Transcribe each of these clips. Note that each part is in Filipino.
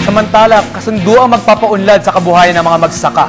Samantala, kasundo ang magpapaunlad sa kabuhayan ng mga magsasaka.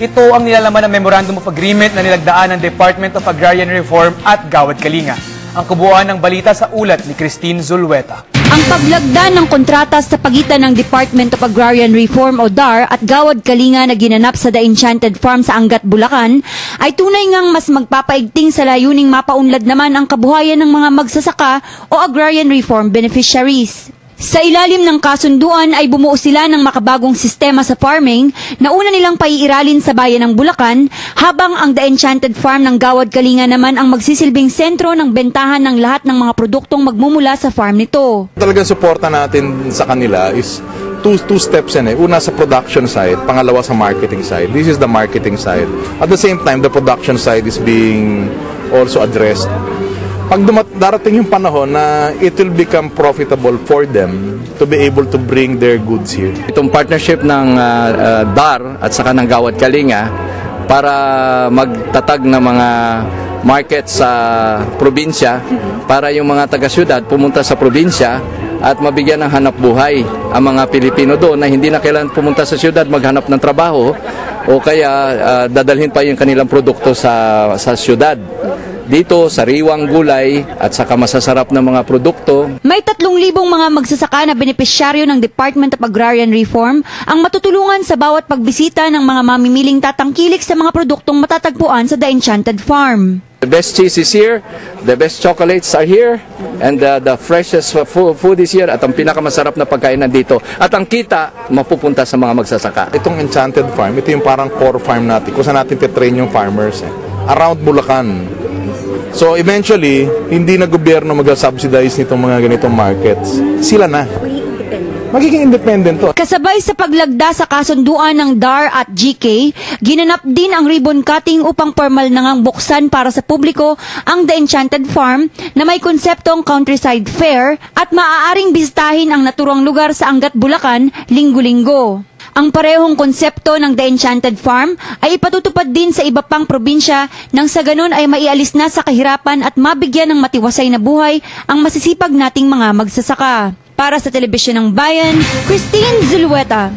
Ito ang nilalaman ng Memorandum of Agreement na nilagdaan ng Department of Agrarian Reform at Gawad Kalinga. Ang kabuuan ng balita sa ulat ni Christine Zulueta. Ang paglagda ng kontrata sa pagitan ng Department of Agrarian Reform o DAR at Gawad Kalinga na ginanap sa The Enchanted Farm sa Angat, Bulacan ay tunay ngang mas magpapaigting sa layuning mapaunlad naman ang kabuhayan ng mga magsasaka o agrarian reform beneficiaries. Sa ilalim ng kasunduan ay bumuo sila ng makabagong sistema sa farming na una nilang paiiralin sa bayan ng Bulacan, habang ang The Enchanted Farm ng Gawad Kalinga naman ang magsisilbing sentro ng bentahan ng lahat ng mga produktong magmumula sa farm nito. Talagang suporta natin sa kanila is two steps yan eh. Una sa production side, pangalawa sa marketing side. This is the marketing side. At the same time, the production side is being also addressed. Pag darating yung panahon na it will become profitable for them to be able to bring their goods here. Itong partnership ng DAR at saka ng Gawad Kalinga para magtatag ng mga market sa probinsya para yung mga taga-syudad pumunta sa probinsya at mabigyan ng hanap buhay ang mga Pilipino doon na hindi na kailangan pumunta sa syudad maghanap ng trabaho o kaya dadalhin pa yung kanilang produkto sa syudad. Dito, sariwang gulay at saka masasarap na mga produkto. May 3,000 mga magsasaka na benepisyaryo ng Department of Agrarian Reform ang matutulungan sa bawat pagbisita ng mga mamimiling tatangkilik sa mga produktong matatagpuan sa The Enchanted Farm. The best cheese is here, the best chocolates are here, and the freshest food is here, at ang pinakamasarap na pagkain nandito. At ang kita, mapupunta sa mga magsasaka. Itong Enchanted Farm, ito yung parang core farm natin, kung saan natin titrain yung farmers around Bulacan. So eventually, hindi na gobyerno mag-subsidize nitong mga ganitong markets. Sila na. Magiging independent to. Kasabay sa paglagda sa kasunduan ng DAR at GK, ginanap din ang ribbon cutting upang formal na ngang buksan para sa publiko ang The Enchanted Farm na may konseptong countryside fair at maaaring bisitahin ang naturang lugar sa Angat, Bulacan linggo-linggo. Ang parehong konsepto ng The Enchanted Farm ay ipatutupad din sa iba pang probinsya nang sa ganun ay maialis na sa kahirapan at mabigyan ng matiwasay na buhay ang masisipag nating mga magsasaka. Para sa Telebisyon ng Bayan, Christine Zulueta.